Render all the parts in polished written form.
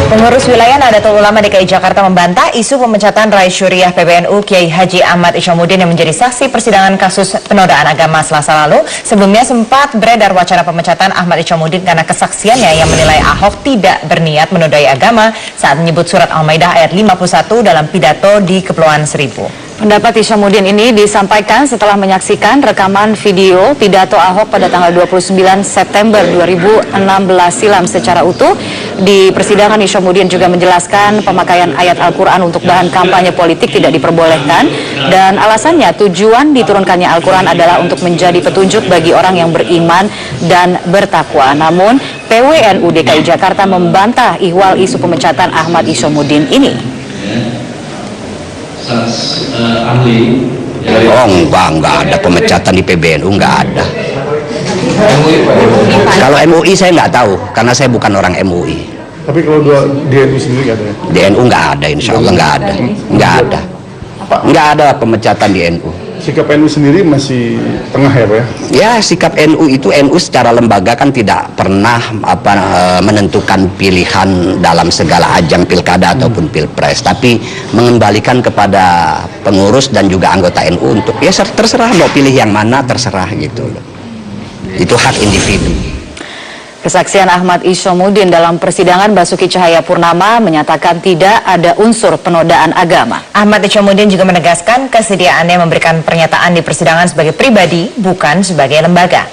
Pengurus Wilayah Nahdlatul Ulama DKI Jakarta membantah isu pemecatan Rais Syuriah PBNU Kiai Haji Ahmad Isyomudin yang menjadi saksi persidangan kasus penodaan agama Selasa lalu. Sebelumnya sempat beredar wacana pemecatan Ahmad Isyomudin karena kesaksiannya yang menilai Ahok tidak berniat menodai agama saat menyebut surat Al-Maidah ayat 51 dalam pidato di Kepulauan Seribu. Pendapat Isyomudin ini disampaikan setelah menyaksikan rekaman video pidato Ahok pada tanggal 29 September 2016 silam secara utuh. Di persidangan Isyomudin juga menjelaskan pemakaian ayat Al-Quran untuk bahan kampanye politik tidak diperbolehkan dan alasannya tujuan diturunkannya Al-Quran adalah untuk menjadi petunjuk bagi orang yang beriman dan bertakwa. Namun PWNU DKI Jakarta membantah ihwal isu pemecatan Ahmad Isyomudin ini. Oh enggak ada pemecatan di PBNU, enggak ada. Kalau MUI saya nggak tahu, karena saya bukan orang MUI. Tapi kalau DNU sendiri nggak ada ya? DNU nggak ada, insya Allah nggak ada. Nggak ada pemecatan di NU. Sikap NU sendiri masih tengah ya Pak ya? Ya, sikap NU itu, NU secara lembaga kan tidak pernah menentukan pilihan dalam segala ajang pilkada ataupun pilpres, tapi mengembalikan kepada pengurus dan juga anggota NU untuk ya terserah mau pilih yang mana, terserah gitu loh. Itu hak individu. Kesaksian Ahmad Isyomudin dalam persidangan Basuki Cahayapurnama menyatakan tidak ada unsur penodaan agama. Ahmad Isyomudin juga menegaskan kesediaannya memberikan pernyataan di persidangan sebagai pribadi, bukan sebagai lembaga.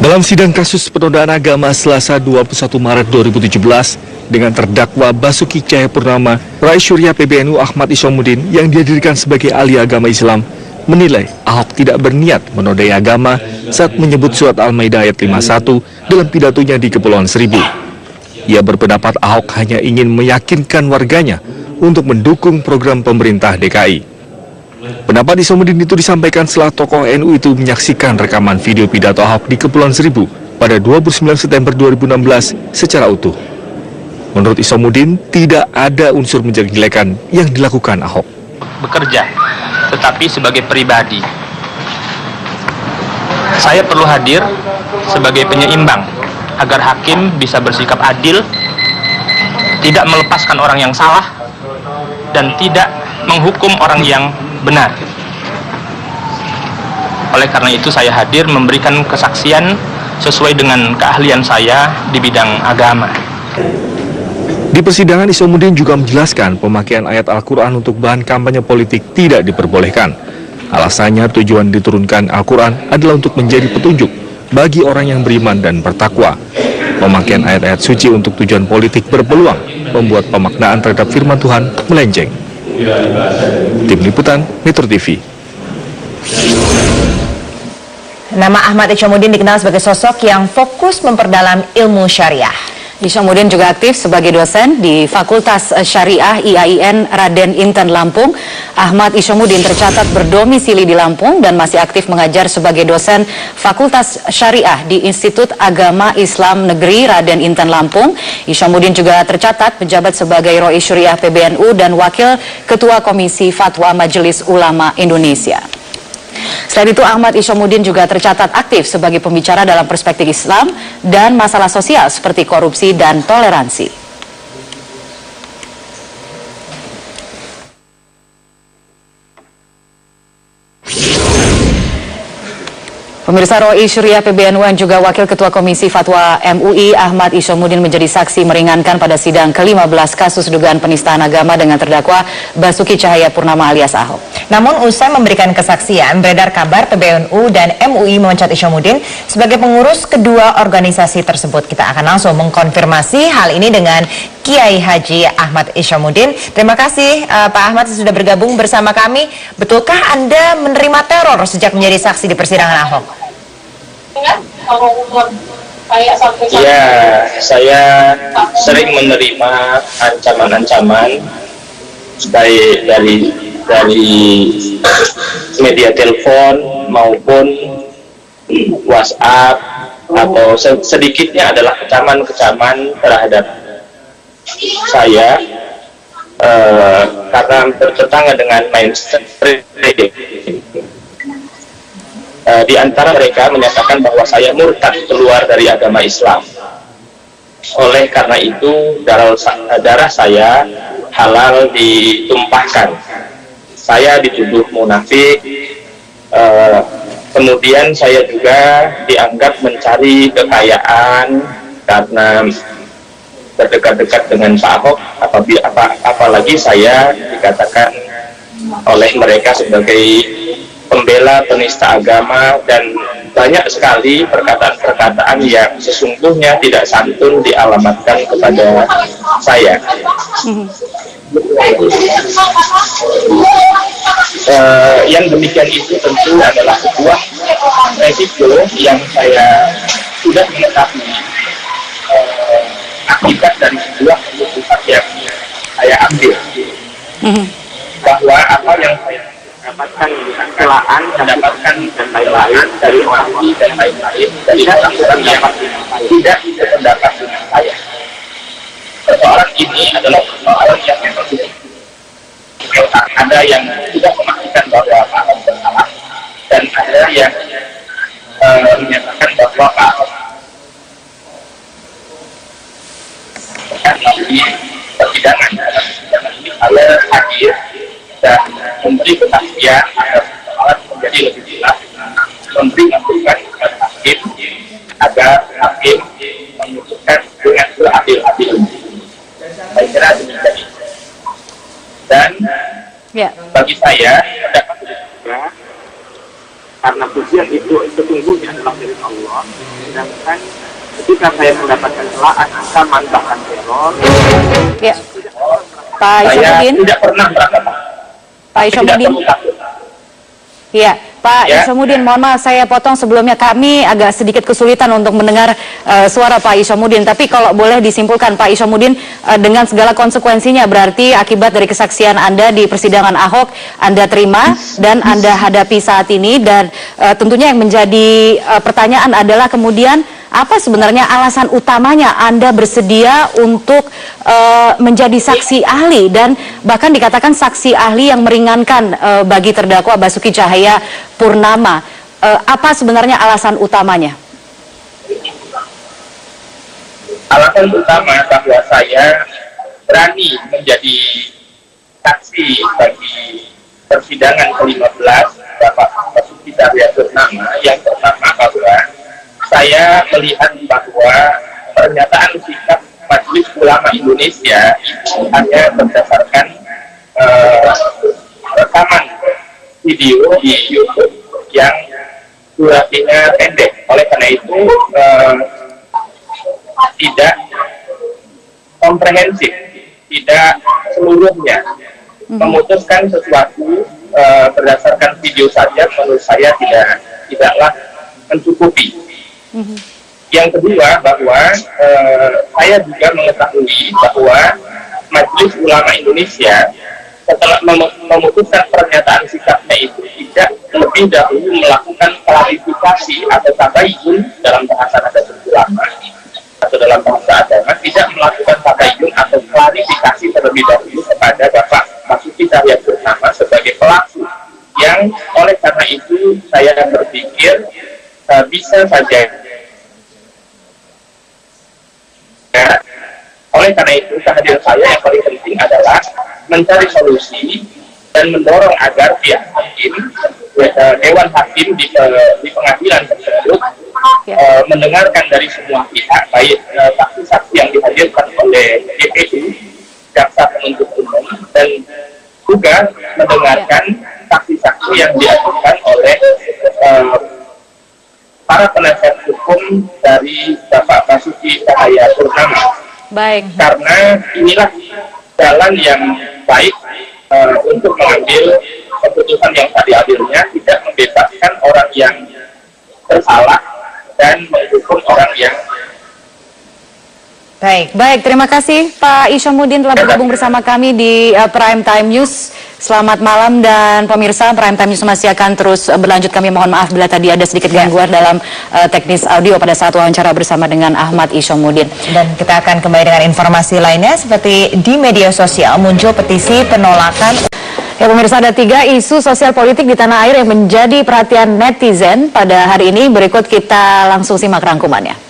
Dalam sidang kasus penodaan agama Selasa 21 Maret 2017 dengan terdakwa Basuki Cahayapurnama, Rais Syuriah PBNU Ahmad Isyomudin yang dihadirkan sebagai ahli agama Islam menilai Ahok tidak berniat menodai agama saat menyebut surat Al-Maidah ayat 51 dalam pidatonya di Kepulauan Seribu. Ia berpendapat Ahok hanya ingin meyakinkan warganya untuk mendukung program pemerintah DKI. Pendapat Isyomudin itu disampaikan setelah tokoh NU itu menyaksikan rekaman video pidato Ahok di Kepulauan Seribu pada 29 September 2016 secara utuh. Menurut Isyomudin, tidak ada unsur menjelek-jelekan yang dilakukan Ahok. Bekerja, tetapi sebagai pribadi. Saya perlu hadir sebagai penyeimbang agar hakim bisa bersikap adil, tidak melepaskan orang yang salah, dan tidak menghukum orang yang benar. Oleh karena itu saya hadir memberikan kesaksian sesuai dengan keahlian saya di bidang agama. Di persidangan Isyomudin juga menjelaskan pemakaian ayat Al-Quran untuk bahan kampanye politik tidak diperbolehkan. Alasannya tujuan diturunkan Al-Quran adalah untuk menjadi petunjuk bagi orang yang beriman dan bertakwa. Pemakaian ayat-ayat suci untuk tujuan politik berpeluang membuat pemaknaan terhadap firman Tuhan melenceng. Tim Liputan Metro TV. Nama Ahmad Isyomudin dikenal sebagai sosok yang fokus memperdalam ilmu syariah. Isyomudin juga aktif sebagai dosen di Fakultas Syariah IAIN Raden Inten Lampung. Ahmad Isyomudin tercatat berdomisili di Lampung dan masih aktif mengajar sebagai dosen Fakultas Syariah di Institut Agama Islam Negeri Raden Inten Lampung. Isyomudin juga tercatat menjabat sebagai Roi Syuriah PBNU dan Wakil Ketua Komisi Fatwa Majelis Ulama Indonesia. Selain itu, Ahmad Isyomudin juga tercatat aktif sebagai pembicara dalam perspektif Islam dan masalah sosial seperti korupsi dan toleransi. Pemirsa, Roi Syuriah PBNU yang juga Wakil Ketua Komisi Fatwa MUI Ahmad Isyomudin menjadi saksi meringankan pada sidang ke-15 kasus dugaan penistaan agama dengan terdakwa Basuki Cahayapurnama alias Ahok. Namun usai memberikan kesaksian, beredar kabar PBNU dan MUI memecat Isyomudin sebagai pengurus kedua organisasi tersebut. Kita akan langsung mengkonfirmasi hal ini dengan Kiai Haji Ahmad Isyomudin. Terima kasih Pak Ahmad sudah bergabung bersama kami. Betulkah Anda menerima teror sejak menjadi saksi di persidangan Ahok? Ya, saya sering menerima ancaman-ancaman baik dari media telepon maupun WhatsApp, atau sedikitnya adalah kecaman terhadap saya karena bertentangan dengan mainstream. Di antara mereka menyatakan bahwa saya murtad keluar dari agama Islam. Oleh karena itu darah saya halal ditumpahkan. Saya dituduh munafik, kemudian saya juga dianggap mencari kekayaan karena berdekat-dekat dengan Pak Ahok, apalagi saya dikatakan oleh mereka sebagai pembela penista agama, dan banyak sekali perkataan-perkataan yang sesungguhnya tidak santun dialamatkan kepada saya. Yang demikian itu tentu adalah sebuah resiko yang saya sudah mengetahui akibat dari sebuah keputusan yang saya ambil, bahwa apa yang saya mendapatkan celaan, mendapatkan dan lain-lain dari orang ini dan lain-lain dari orang yang tidak berpendapat dengan saya. Persoalan ini adalah persoalan yang memang ada yang tidak memastikan bahwa Pak Ahok bersalah, dan ada yang menyatakan bahwa Pak Ahok di persidangan ini saya hadir dan memberi kesaksian agar persoalan menjadi lebih jelas, memberi masukan kepada hakim agar hakim memutuskan dengan seadil-adilnya. Saya kira demikian. Dan bagi saya pendapat juga, karena pujian itu sesungguhnya adalah dari Allah, sedangkan ketika saya mendapatkan celaan ancaman bahkan teror, Pak saya Isyamudin. tidak pernah merasa takut. Pak Isyamudin. Iya, Pak Ya. Isyamudin, mohon maaf saya potong sebelumnya, kami agak sedikit kesulitan untuk mendengar suara Pak Isyamudin. Tapi kalau boleh disimpulkan Pak Isyamudin, dengan segala konsekuensinya, berarti akibat dari kesaksian Anda di persidangan Ahok Anda terima dan Anda hadapi saat ini, dan tentunya yang menjadi pertanyaan adalah kemudian apa sebenarnya alasan utamanya Anda bersedia untuk menjadi saksi ahli, dan bahkan dikatakan saksi ahli yang meringankan bagi terdakwa Basuki Cahaya Purnama. Apa sebenarnya alasan utamanya? Alasan utama bahwa saya berani menjadi saksi bagi persidangan ke-15 Bapak Basuki Cahaya Purnama, yang pertama bahwa saya melihat bahwa pernyataan sikap Majelis Ulama Indonesia itu hanya berdasarkan rekaman video di YouTube yang durasinya pendek. Oleh karena itu tidak komprehensif, tidak seluruhnya memutuskan sesuatu berdasarkan video saja, menurut saya tidaklah mencukupi. Yang kedua, bahwa saya juga mengetahui bahwa Majelis Ulama Indonesia setelah memutuskan pernyataan sikapnya itu tidak lebih dahulu melakukan klarifikasi atau tabayun dalam bahasa Nahdlatul Ulama atau dalam bahasa agama, tidak melakukan tabayun atau klarifikasi terlebih dahulu kepada Bapak Basuki Cahaya Purnama sebagai pelaku, yang oleh karena itu saya berpikir bisa saja. Oleh karena itu, kehadiran saya yang paling penting adalah mencari solusi dan mendorong agar pihak hakim, Dewan Hakim di pengadilan tersebut mendengarkan dari semua pihak, baik saksi-saksi yang dihadirkan oleh DPU, jaksa penuntut umum, dan juga mendengarkan saksi-saksi yang diajukan oleh para penasihat hukum dari Bapak Basuki Cahaya Purnama. Baik. Karena inilah jalan yang baik untuk mengambil keputusan yang seadil-adilnya, tidak membebaskan orang yang bersalah dan menghukum orang yang. Baik, terima kasih Pak Isyamudin telah bergabung bersama kami di Prime Time News. Selamat malam, dan pemirsa, Prime Time News masih akan terus berlanjut. Kami mohon maaf bila tadi ada sedikit gangguan dalam teknis audio pada saat wawancara bersama dengan Ahmad Isyamudin. Dan kita akan kembali dengan informasi lainnya, seperti di media sosial muncul petisi penolakan. Ya pemirsa, ada 3 isu sosial politik di tanah air yang menjadi perhatian netizen pada hari ini. Berikut kita langsung simak rangkumannya.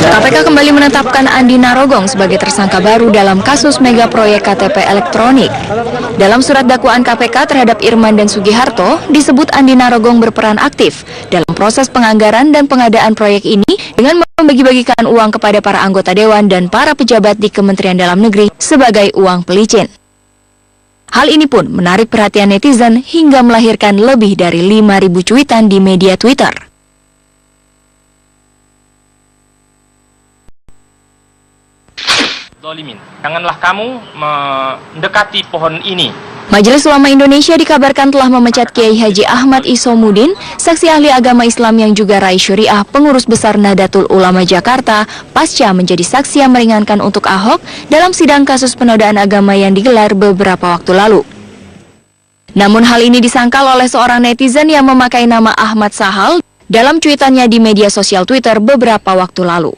KPK kembali menetapkan Andi Narogong sebagai tersangka baru dalam kasus mega proyek KTP elektronik. Dalam surat dakwaan KPK terhadap Irman dan Sugiharto, disebut Andi Narogong berperan aktif dalam proses penganggaran dan pengadaan proyek ini dengan membagi-bagikan uang kepada para anggota dewan dan para pejabat di Kementerian Dalam Negeri sebagai uang pelicin. Hal ini pun menarik perhatian netizen hingga melahirkan lebih dari 5.000 cuitan di media Twitter. Zolimin, janganlah kamu mendekati pohon ini. Majelis Ulama Indonesia dikabarkan telah memecat Kiai Haji Ahmad Isomuddin, saksi ahli agama Islam yang juga Rai Syuriah, pengurus besar Nahdlatul Ulama Jakarta, pasca menjadi saksi yang meringankan untuk Ahok dalam sidang kasus penodaan agama yang digelar beberapa waktu lalu. Namun hal ini disangkal oleh seorang netizen yang memakai nama Ahmad Sahal dalam cuitannya di media sosial Twitter beberapa waktu lalu.